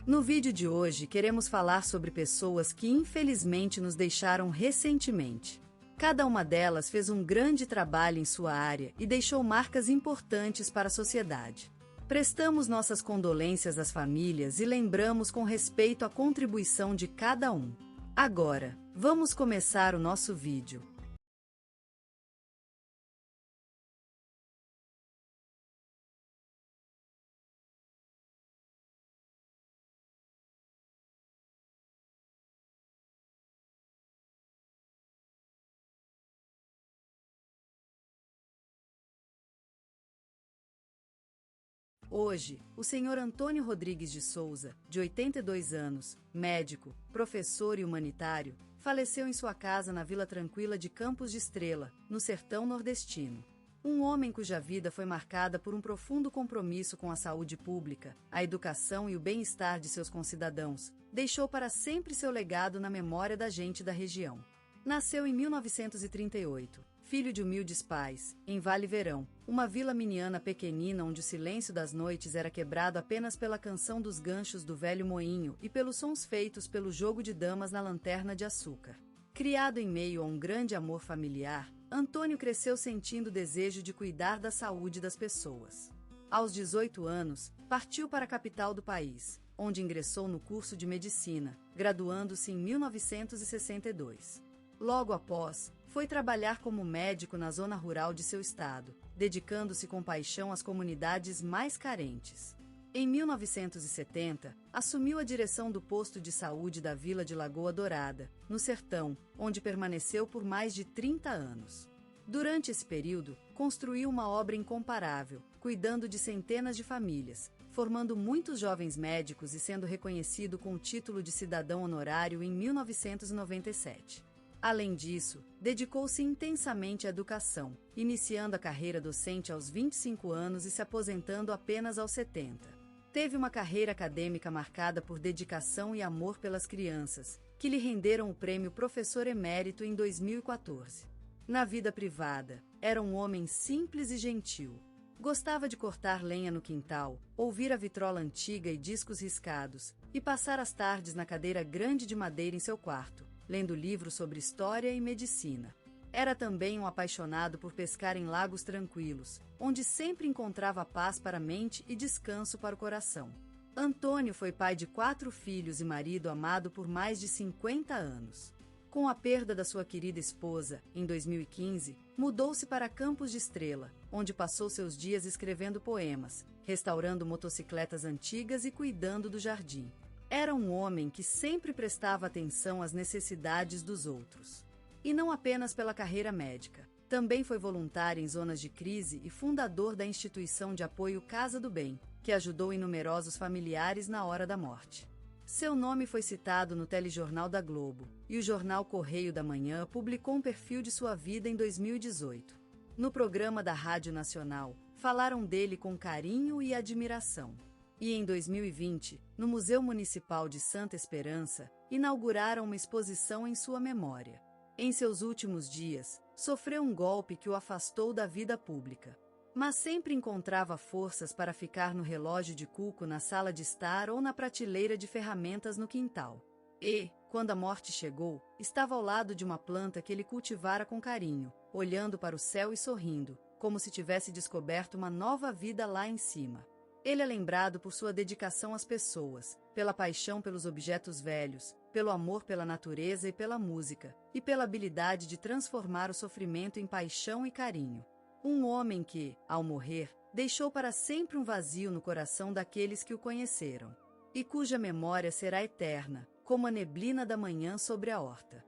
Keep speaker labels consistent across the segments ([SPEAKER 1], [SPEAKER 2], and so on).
[SPEAKER 1] No vídeo de hoje queremos falar sobre pessoas que infelizmente nos deixaram recentemente. Cada uma delas fez um grande trabalho em sua área e deixou marcas importantes para a sociedade. Prestamos nossas condolências às famílias e lembramos com respeito a contribuição de cada um. Agora, vamos começar o nosso vídeo. Hoje, o Sr. Antônio Rodrigues de Souza, de 82 anos, médico, professor e humanitário, faleceu em sua casa na Vila Tranquila de Campos de Estrela, no sertão nordestino. Um homem cuja vida foi marcada por um profundo compromisso com a saúde pública, a educação e o bem-estar de seus concidadãos, deixou para sempre seu legado na memória da gente da região. Nasceu em 1938. Filho de humildes pais, em Vale Verão, uma vila miniana pequenina onde o silêncio das noites era quebrado apenas pela canção dos ganchos do velho moinho e pelos sons feitos pelo jogo de damas na lanterna de açúcar. Criado em meio a um grande amor familiar, Antônio cresceu sentindo o desejo de cuidar da saúde das pessoas. Aos 18 anos, partiu para a capital do país, onde ingressou no curso de medicina, graduando-se em 1962. Logo após, foi trabalhar como médico na zona rural de seu estado, dedicando-se com paixão às comunidades mais carentes. Em 1970, assumiu a direção do posto de saúde da vila de Lagoa Dourada, no sertão, onde permaneceu por mais de 30 anos. Durante esse período, construiu uma obra incomparável, cuidando de centenas de famílias, formando muitos jovens médicos e sendo reconhecido com o título de cidadão honorário em 1997. Além disso, dedicou-se intensamente à educação, iniciando a carreira docente aos 25 anos e se aposentando apenas aos 70. Teve uma carreira acadêmica marcada por dedicação e amor pelas crianças, que lhe renderam o prêmio Professor Emérito em 2014. Na vida privada, era um homem simples e gentil. Gostava de cortar lenha no quintal, ouvir a vitrola antiga e discos riscados, e passar as tardes na cadeira grande de madeira em seu quarto, lendo livros sobre história e medicina. Era também um apaixonado por pescar em lagos tranquilos, onde sempre encontrava paz para a mente e descanso para o coração. Antônio foi pai de 4 filhos e marido amado por mais de 50 anos. Com a perda da sua querida esposa, em 2015, mudou-se para Campos de Estrela, onde passou seus dias escrevendo poemas, restaurando motocicletas antigas e cuidando do jardim. Era um homem que sempre prestava atenção às necessidades dos outros. E não apenas pela carreira médica. Também foi voluntário em zonas de crise e fundador da instituição de apoio Casa do Bem, que ajudou numerosos familiares na hora da morte. Seu nome foi citado no telejornal da Globo, e o jornal Correio da Manhã publicou um perfil de sua vida em 2018. No programa da Rádio Nacional, falaram dele com carinho e admiração. E em 2020, no Museu Municipal de Santa Esperança, inauguraram uma exposição em sua memória. Em seus últimos dias, sofreu um golpe que o afastou da vida pública. Mas sempre encontrava forças para ficar no relógio de cuco na sala de estar ou na prateleira de ferramentas no quintal. E, quando a morte chegou, estava ao lado de uma planta que ele cultivara com carinho, olhando para o céu e sorrindo, como se tivesse descoberto uma nova vida lá em cima. Ele é lembrado por sua dedicação às pessoas, pela paixão pelos objetos velhos, pelo amor pela natureza e pela música, e pela habilidade de transformar o sofrimento em paixão e carinho. Um homem que, ao morrer, deixou para sempre um vazio no coração daqueles que o conheceram, e cuja memória será eterna, como a neblina da manhã sobre a horta.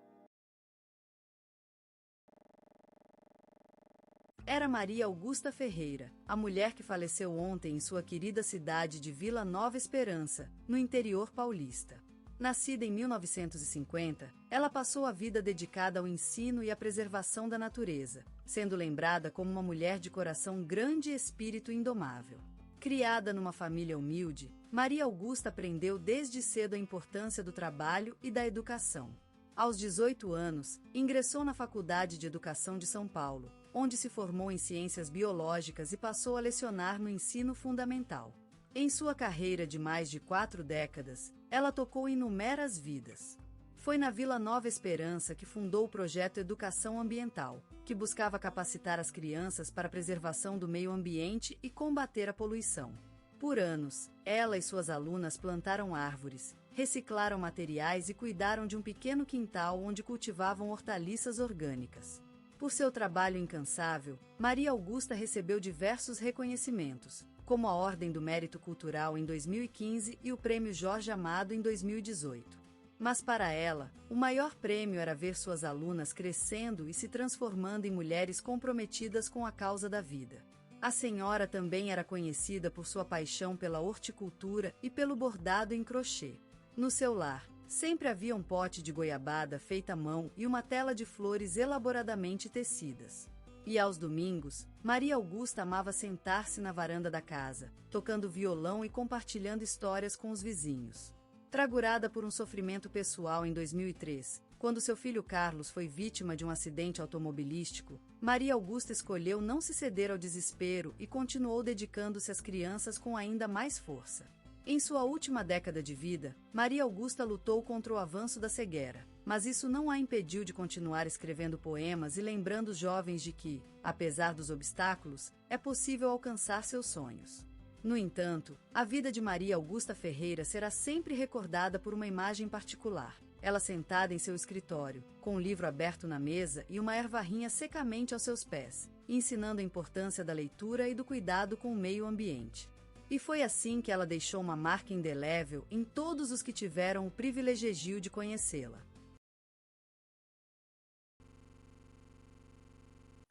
[SPEAKER 1] Era Maria Augusta Ferreira, a mulher que faleceu ontem em sua querida cidade de Vila Nova Esperança, no interior paulista. Nascida em 1950, ela passou a vida dedicada ao ensino e à preservação da natureza, sendo lembrada como uma mulher de coração grande e espírito indomável. Criada numa família humilde, Maria Augusta aprendeu desde cedo a importância do trabalho e da educação. Aos 18 anos, ingressou na Faculdade de Educação de São Paulo, onde se formou em ciências biológicas e passou a lecionar no ensino fundamental. Em sua carreira de mais de 4 décadas, ela tocou inúmeras vidas. Foi na Vila Nova Esperança que fundou o projeto Educação Ambiental, que buscava capacitar as crianças para a preservação do meio ambiente e combater a poluição. Por anos, ela e suas alunas plantaram árvores, reciclaram materiais e cuidaram de um pequeno quintal onde cultivavam hortaliças orgânicas. Por seu trabalho incansável, Maria Augusta recebeu diversos reconhecimentos, como a Ordem do Mérito Cultural em 2015 e o Prêmio Jorge Amado em 2018. Mas para ela, o maior prêmio era ver suas alunas crescendo e se transformando em mulheres comprometidas com a causa da vida. A senhora também era conhecida por sua paixão pela horticultura e pelo bordado em crochê. No seu lar, sempre havia um pote de goiabada feita à mão e uma tela de flores elaboradamente tecidas. E aos domingos, Maria Augusta amava sentar-se na varanda da casa, tocando violão e compartilhando histórias com os vizinhos. Tragurada por um sofrimento pessoal em 2003, quando seu filho Carlos foi vítima de um acidente automobilístico, Maria Augusta escolheu não se ceder ao desespero e continuou dedicando-se às crianças com ainda mais força. Em sua última década de vida, Maria Augusta lutou contra o avanço da cegueira, mas isso não a impediu de continuar escrevendo poemas e lembrando os jovens de que, apesar dos obstáculos, é possível alcançar seus sonhos. No entanto, a vida de Maria Augusta Ferreira será sempre recordada por uma imagem particular. Ela sentada em seu escritório, com um livro aberto na mesa e uma erva-rinha secamente aos seus pés, ensinando a importância da leitura e do cuidado com o meio ambiente. E foi assim que ela deixou uma marca indelével em todos os que tiveram o privilégio de conhecê-la.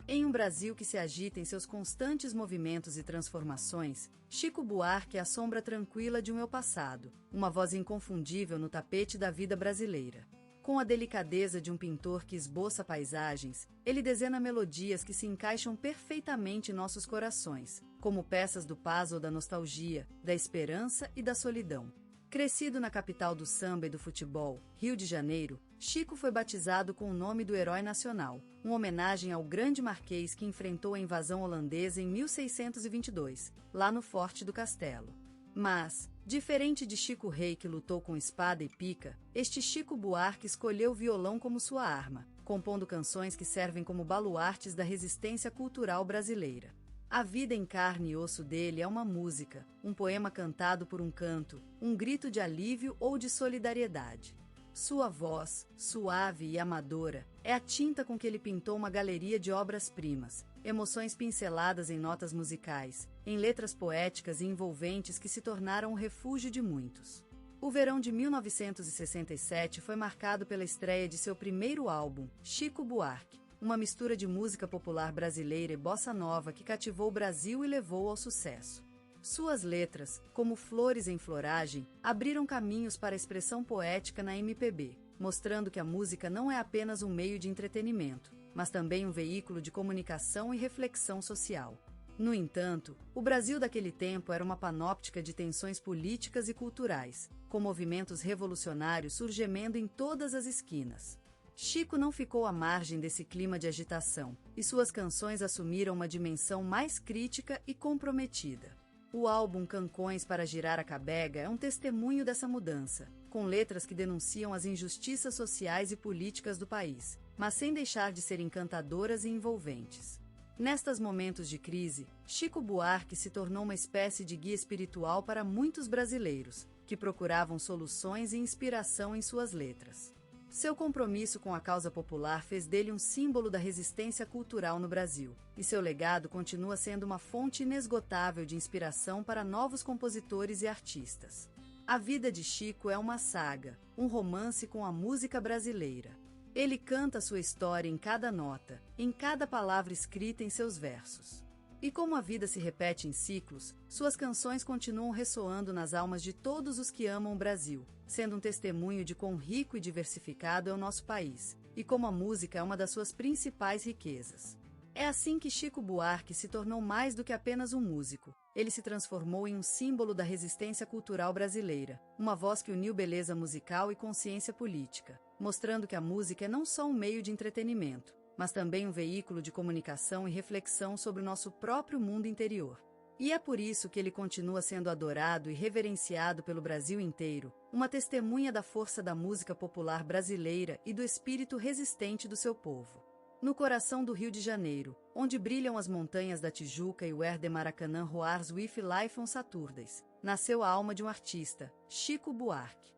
[SPEAKER 1] Em um Brasil que se agita em seus constantes movimentos e transformações, Chico Buarque é a sombra tranquila de um eu passado, uma voz inconfundível no tapete da vida brasileira. Com a delicadeza de um pintor que esboça paisagens, ele desenha melodias que se encaixam perfeitamente em nossos corações, como peças do puzzle da nostalgia, da esperança e da solidão. Crescido na capital do samba e do futebol, Rio de Janeiro, Chico foi batizado com o nome do herói nacional, uma homenagem ao grande marquês que enfrentou a invasão holandesa em 1622, lá no Forte do Castelo. Mas, diferente de Chico Rei que lutou com espada e pica, este Chico Buarque escolheu o violão como sua arma, compondo canções que servem como baluartes da resistência cultural brasileira. A vida em carne e osso dele é uma música, um poema cantado por um canto, um grito de alívio ou de solidariedade. Sua voz, suave e amadora, é a tinta com que ele pintou uma galeria de obras-primas, emoções pinceladas em notas musicais, em letras poéticas e envolventes que se tornaram o refúgio de muitos. O verão de 1967 foi marcado pela estreia de seu primeiro álbum, Chico Buarque, uma mistura de música popular brasileira e bossa nova que cativou o Brasil e levou ao sucesso. Suas letras, como flores em floragem, abriram caminhos para a expressão poética na MPB, mostrando que a música não é apenas um meio de entretenimento, mas também um veículo de comunicação e reflexão social. No entanto, o Brasil daquele tempo era uma panóptica de tensões políticas e culturais, com movimentos revolucionários surgindo em todas as esquinas. Chico não ficou à margem desse clima de agitação, e suas canções assumiram uma dimensão mais crítica e comprometida. O álbum Cancões para Girar a Cabega é um testemunho dessa mudança, com letras que denunciam as injustiças sociais e políticas do país, mas sem deixar de ser encantadoras e envolventes. Nestes momentos de crise, Chico Buarque se tornou uma espécie de guia espiritual para muitos brasileiros, que procuravam soluções e inspiração em suas letras. Seu compromisso com a causa popular fez dele um símbolo da resistência cultural no Brasil, e seu legado continua sendo uma fonte inesgotável de inspiração para novos compositores e artistas. A vida de Chico é uma saga, um romance com a música brasileira. Ele canta sua história em cada nota, em cada palavra escrita em seus versos. E como a vida se repete em ciclos, suas canções continuam ressoando nas almas de todos os que amam o Brasil, sendo um testemunho de quão rico e diversificado é o nosso país, e como a música é uma das suas principais riquezas. É assim que Chico Buarque se tornou mais do que apenas um músico. Ele se transformou em um símbolo da resistência cultural brasileira, uma voz que uniu beleza musical e consciência política, mostrando que a música é não só um meio de entretenimento, mas também um veículo de comunicação e reflexão sobre o nosso próprio mundo interior. E é por isso que ele continua sendo adorado e reverenciado pelo Brasil inteiro, uma testemunha da força da música popular brasileira e do espírito resistente do seu povo. No coração do Rio de Janeiro, onde brilham as montanhas da Tijuca e o Air de Maracanã Roars with Life on Saturdays, nasceu a alma de um artista, Chico Buarque.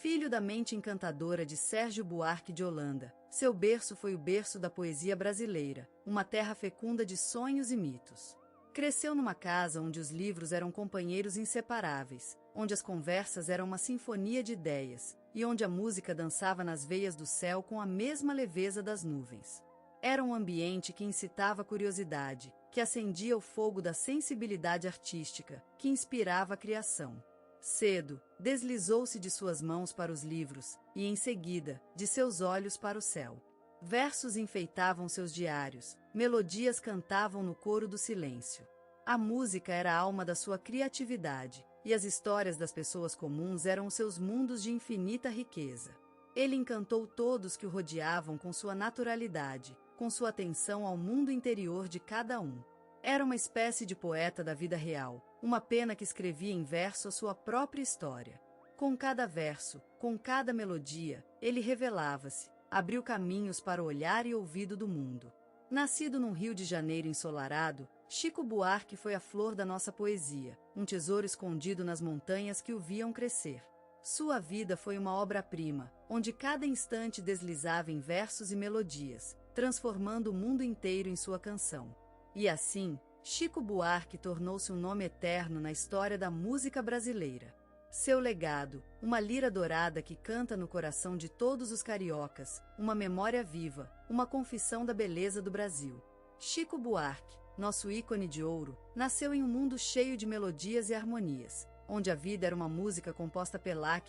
[SPEAKER 1] Filho da mente encantadora de Sérgio Buarque de Holanda, seu berço foi o berço da poesia brasileira, uma terra fecunda de sonhos e mitos. Cresceu numa casa onde os livros eram companheiros inseparáveis, onde as conversas eram uma sinfonia de ideias, e onde a música dançava nas veias do céu com a mesma leveza das nuvens. Era um ambiente que incitava a curiosidade, que acendia o fogo da sensibilidade artística, que inspirava a criação. Cedo, deslizou-se de suas mãos para os livros, e em seguida, de seus olhos para o céu. Versos enfeitavam seus diários, melodias cantavam no coro do silêncio. A música era a alma da sua criatividade, e as histórias das pessoas comuns eram seus mundos de infinita riqueza. Ele encantou todos que o rodeavam com sua naturalidade, com sua atenção ao mundo interior de cada um. Era uma espécie de poeta da vida real, uma pena que escrevia em verso a sua própria história. Com cada verso, com cada melodia, ele revelava-se, abriu caminhos para o olhar e ouvido do mundo. Nascido num Rio de Janeiro ensolarado, Chico Buarque foi a flor da nossa poesia, um tesouro escondido nas montanhas que o viam crescer. Sua vida foi uma obra-prima, onde cada instante deslizava em versos e melodias, transformando o mundo inteiro em sua canção. E assim, Chico Buarque tornou-se um nome eterno na história da música brasileira. Seu legado, uma lira dourada que canta no coração de todos os cariocas, uma memória viva, uma confissão da beleza do Brasil. Chico Buarque, nosso ícone de ouro, nasceu em um mundo cheio de melodias e harmonias, onde a vida era uma música composta pela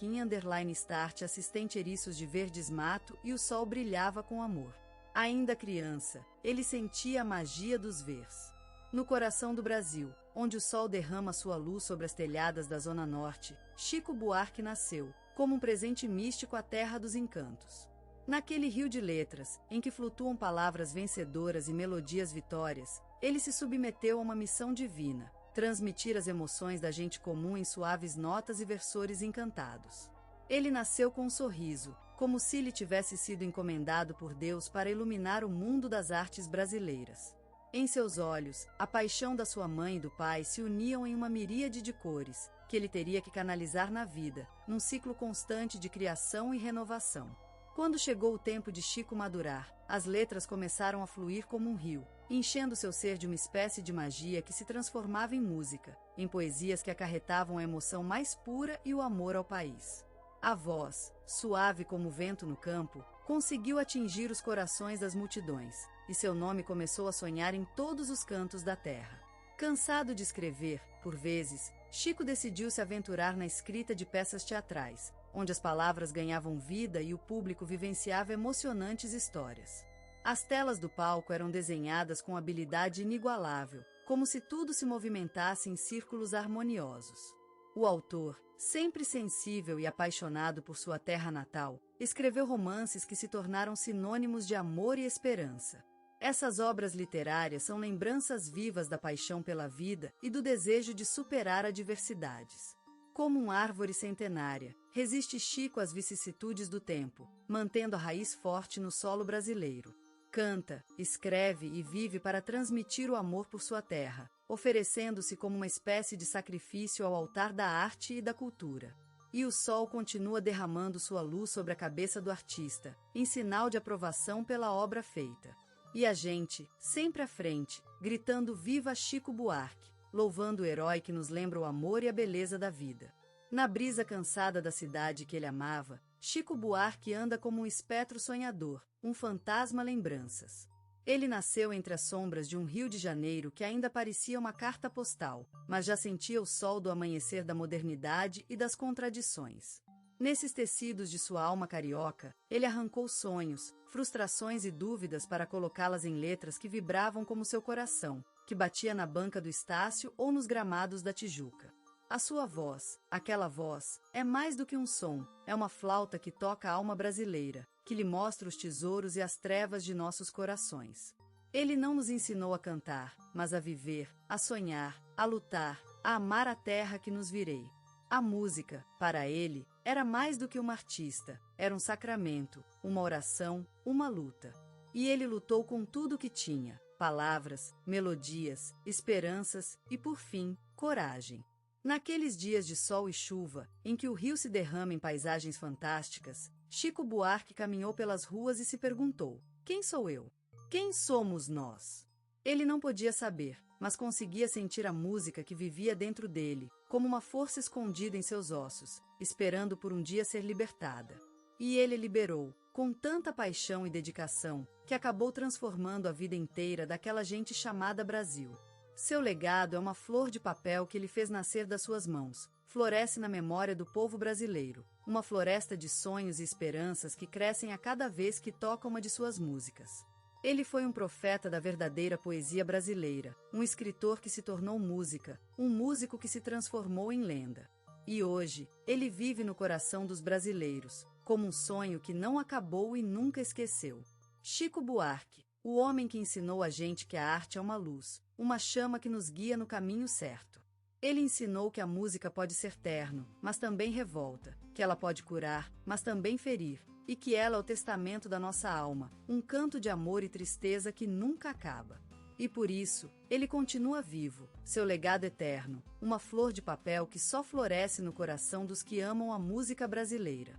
[SPEAKER 1] _start assistente eriços de verdes mato e o sol brilhava com amor. Ainda criança, ele sentia a magia dos vers. No coração do Brasil, onde o sol derrama sua luz sobre as telhadas da Zona Norte, Chico Buarque nasceu, como um presente místico à terra dos encantos. Naquele rio de letras, em que flutuam palavras vencedoras e melodias vitórias, ele se submeteu a uma missão divina, transmitir as emoções da gente comum em suaves notas e versores encantados. Ele nasceu com um sorriso, como se lhe tivesse sido encomendado por Deus para iluminar o mundo das artes brasileiras. Em seus olhos, a paixão da sua mãe e do pai se uniam em uma miríade de cores, que ele teria que canalizar na vida, num ciclo constante de criação e renovação. Quando chegou o tempo de Chico madurar, as letras começaram a fluir como um rio, enchendo seu ser de uma espécie de magia que se transformava em música, em poesias que acarretavam a emoção mais pura e o amor ao país. A voz, suave como o vento no campo, conseguiu atingir os corações das multidões, e seu nome começou a sonhar em todos os cantos da terra. Cansado de escrever, por vezes, Chico decidiu se aventurar na escrita de peças teatrais, onde as palavras ganhavam vida e o público vivenciava emocionantes histórias. As telas do palco eram desenhadas com habilidade inigualável, como se tudo se movimentasse em círculos harmoniosos. O autor, sempre sensível e apaixonado por sua terra natal, escreveu romances que se tornaram sinônimos de amor e esperança. Essas obras literárias são lembranças vivas da paixão pela vida e do desejo de superar adversidades. Como uma árvore centenária, resiste Chico às vicissitudes do tempo, mantendo a raiz forte no solo brasileiro. Canta, escreve e vive para transmitir o amor por sua terra, oferecendo-se como uma espécie de sacrifício ao altar da arte e da cultura. E o sol continua derramando sua luz sobre a cabeça do artista, em sinal de aprovação pela obra feita. E a gente, sempre à frente, gritando Viva Chico Buarque, louvando o herói que nos lembra o amor e a beleza da vida. Na brisa cansada da cidade que ele amava, Chico Buarque anda como um espectro sonhador, um fantasma lembranças. Ele nasceu entre as sombras de um Rio de Janeiro que ainda parecia uma carta postal, mas já sentia o sol do amanhecer da modernidade e das contradições. Nesses tecidos de sua alma carioca, ele arrancou sonhos, frustrações e dúvidas para colocá-las em letras que vibravam como seu coração, que batia na banca do Estácio ou nos gramados da Tijuca. A sua voz, aquela voz, é mais do que um som, é uma flauta que toca a alma brasileira, que lhe mostra os tesouros e as trevas de nossos corações. Ele não nos ensinou a cantar, mas a viver, a sonhar, a lutar, a amar a terra que nos virei. A música, para ele, era mais do que uma artista, era um sacramento, uma oração, uma luta. E ele lutou com tudo o que tinha: palavras, melodias, esperanças e, por fim, coragem. Naqueles dias de sol e chuva, em que o rio se derrama em paisagens fantásticas, Chico Buarque caminhou pelas ruas e se perguntou: quem sou eu? Quem somos nós? Ele não podia saber, mas conseguia sentir a música que vivia dentro dele, como uma força escondida em seus ossos, esperando por um dia ser libertada. E ele liberou, com tanta paixão e dedicação, que acabou transformando a vida inteira daquela gente chamada Brasil. Seu legado é uma flor de papel que ele fez nascer das suas mãos, floresce na memória do povo brasileiro, uma floresta de sonhos e esperanças que crescem a cada vez que toca uma de suas músicas. Ele foi um profeta da verdadeira poesia brasileira, um escritor que se tornou música, um músico que se transformou em lenda. E hoje, ele vive no coração dos brasileiros, como um sonho que não acabou e nunca esqueceu. Chico Buarque, o homem que ensinou a gente que a arte é uma luz, uma chama que nos guia no caminho certo. Ele ensinou que a música pode ser terno, mas também revolta, que ela pode curar, mas também ferir, e que ela é o testamento da nossa alma, um canto de amor e tristeza que nunca acaba. E por isso, ele continua vivo, seu legado eterno, uma flor de papel que só floresce no coração dos que amam a música brasileira.